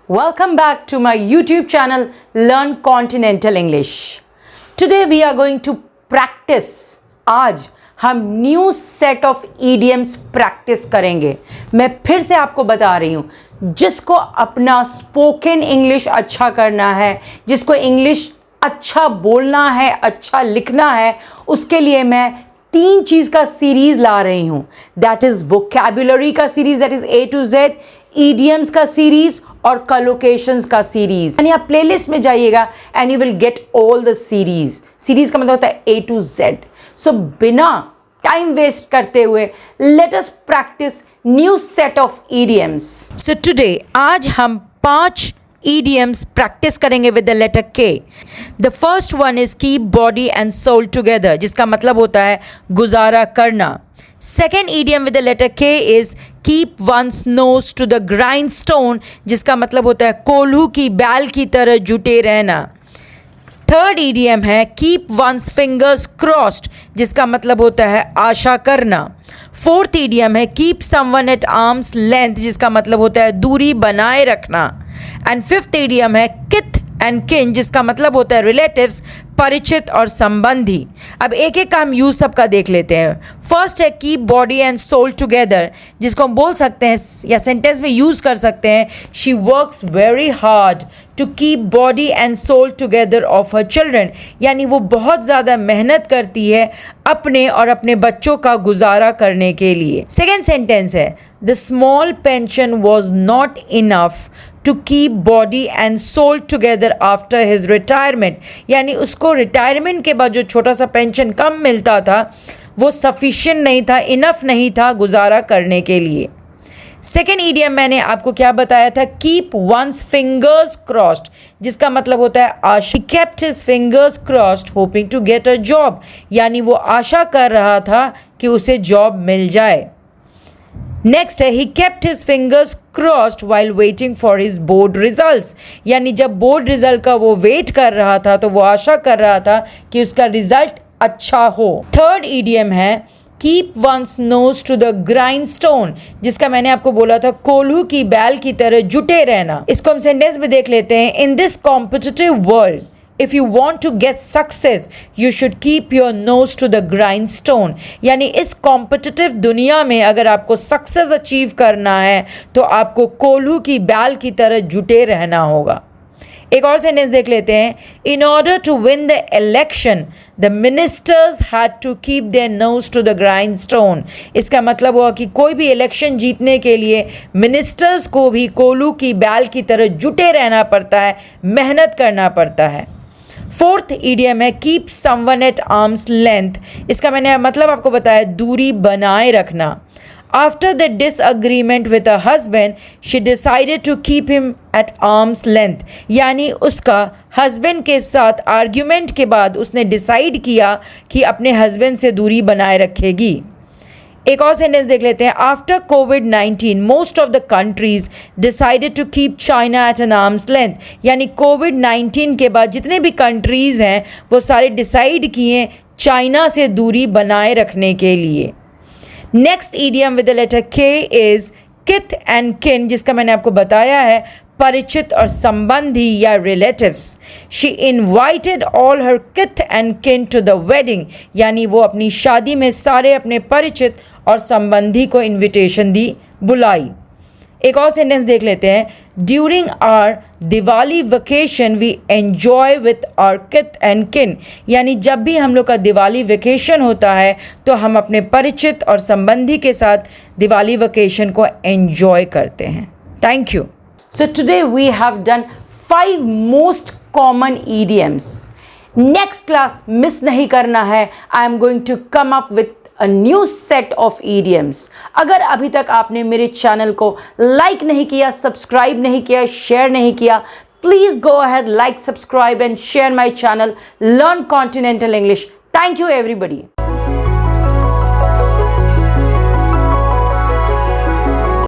Welcome back to my YouTube channel Learn Continental English. Today we are going to practice. आज हम new set of idioms practice करेंगे. मैं फिर से आपको बता रही हूँ, जिसको अपना स्पोकन इंग्लिश अच्छा करना है, जिसको इंग्लिश अच्छा बोलना है, अच्छा लिखना है, उसके लिए मैं 3 चीज़ का सीरीज़ ला रही हूँ. दैट इज़ वोकैबुलरी का series, that is A to Z, idioms का सीरीज़ और कलोकेशंस का सीरीज़. यानी आप प्लेलिस्ट में जाइएगा and you will get all the series. Series का मतलब होता है A to Z. सो बिना टाइम वेस्ट करते हुए let us practice new set of idioms. So today आज हम 5 idioms practice करेंगे with the letter K. The first one is keep body and soul together, जिसका मतलब होता है गुजारा करना. Second idiom with the letter K is keep one's nose to the grindstone, जिसका मतलब होता है कोल्हू की बैल की तरह जुटे रहना. थर्ड idiom है keep one's fingers crossed, जिसका मतलब होता है आशा करना. फोर्थ idiom है keep someone at arm's length, जिसका मतलब होता है दूरी बनाए रखना. एंड फिफ्थ idiom है kith and kin, जिसका मतलब होता है रिलेटिव्स, परिचित और संबंधी. अब एक एक का हम यूज़ सबका देख लेते हैं. फर्स्ट है keep body and soul together, जिसको हम बोल सकते हैं या सेंटेंस में यूज़ कर सकते हैं she works very hard to keep body and soul together of her children, यानी वो बहुत ज़्यादा मेहनत करती है अपने और अपने बच्चों का गुजारा करने के लिए. सेकेंड सेंटेंस है the small pension was not enough to keep body and soul together after his retirement, यानी उसको रिटायरमेंट के बाद जो छोटा सा पेंशन कम मिलता था वो सफिशिएंट नहीं था, इनफ नहीं था गुजारा करने के लिए. सेकेंड idiom मैंने आपको क्या बताया था, कीप वंस फिंगर्स क्रॉस्ड, जिसका मतलब होता है आशा. Kept his fingers crossed hoping to get a job, यानी वो आशा कर रहा था कि उसे जॉब मिल जाए. नेक्स्ट है he kept his fingers crossed while waiting for his board results, यानी जब बोर्ड रिजल्ट का वो वेट कर रहा था तो वो आशा कर रहा था कि उसका रिजल्ट अच्छा हो. थर्ड idiom है keep one's nose to the grindstone, जिसका मैंने आपको बोला था कोल्हू की बैल की तरह जुटे रहना. इसको हम सेंटेंस में देख लेते हैं. In this competitive world if you want to get success you should keep your nose to the grindstone, यानी इस कॉम्पिटिटिव दुनिया में अगर आपको सक्सेस अचीव करना है तो आपको कोल्हू की बैल की तरह जुटे रहना होगा. एक और सेंटेंस देख लेते हैं. In order to win the election the ministers had to keep their nose to the grindstone, इसका मतलब हुआ कि कोई भी इलेक्शन जीतने के लिए मिनिस्टर्स को भी कोल्हू की बैल की तरह जुटे रहना पड़ता है, मेहनत करना पड़ता है. फोर्थ idiom है keep someone at arm's length, इसका मैंने मतलब आपको बताया दूरी बनाए रखना. After the disagreement with a husband she decided to keep him at arm's length, यानी उसका हस्बैंड के साथ आर्ग्यूमेंट के बाद उसने डिसाइड किया कि अपने हस्बैंड से दूरी बनाए रखेगी. एक और सेंटेंस देख लेते हैं. After COVID-19 most of the countries decided to keep China at an arm's length, यानी COVID-19 के बाद जितने भी कंट्रीज़ हैं वो सारे डिसाइड किए चाइना से दूरी बनाए रखने के लिए. Next idiom with the letter K is kith and kin, जिसका मैंने आपको बताया है परिचित और संबंधी या रिलेटिव्स. शी इन्वाइटेड ऑल हर किथ एंड किन टू द वेडिंग, यानी वो अपनी शादी में सारे अपने परिचित और संबंधी को इनविटेशन दी, बुलाई. एक और सेंटेंस देख लेते हैं. During our Diwali vacation we enjoy with our kith and kin, यानी जब भी हम लोग का दिवाली वेकेशन होता है तो हम अपने परिचित और संबंधी के साथ दिवाली वेकेशन को एन्जॉय करते हैं. Thank you. So today we have done 5 most common idioms. Next class miss नहीं करना है. I am going to come up with a new set of idioms. अगर अभी तक आपने मेरे चैनल को लाइक नहीं किया, सब्सक्राइब नहीं किया, शेयर नहीं किया, please go ahead, like, subscribe and share my channel Learn Continental English. Thank you everybody.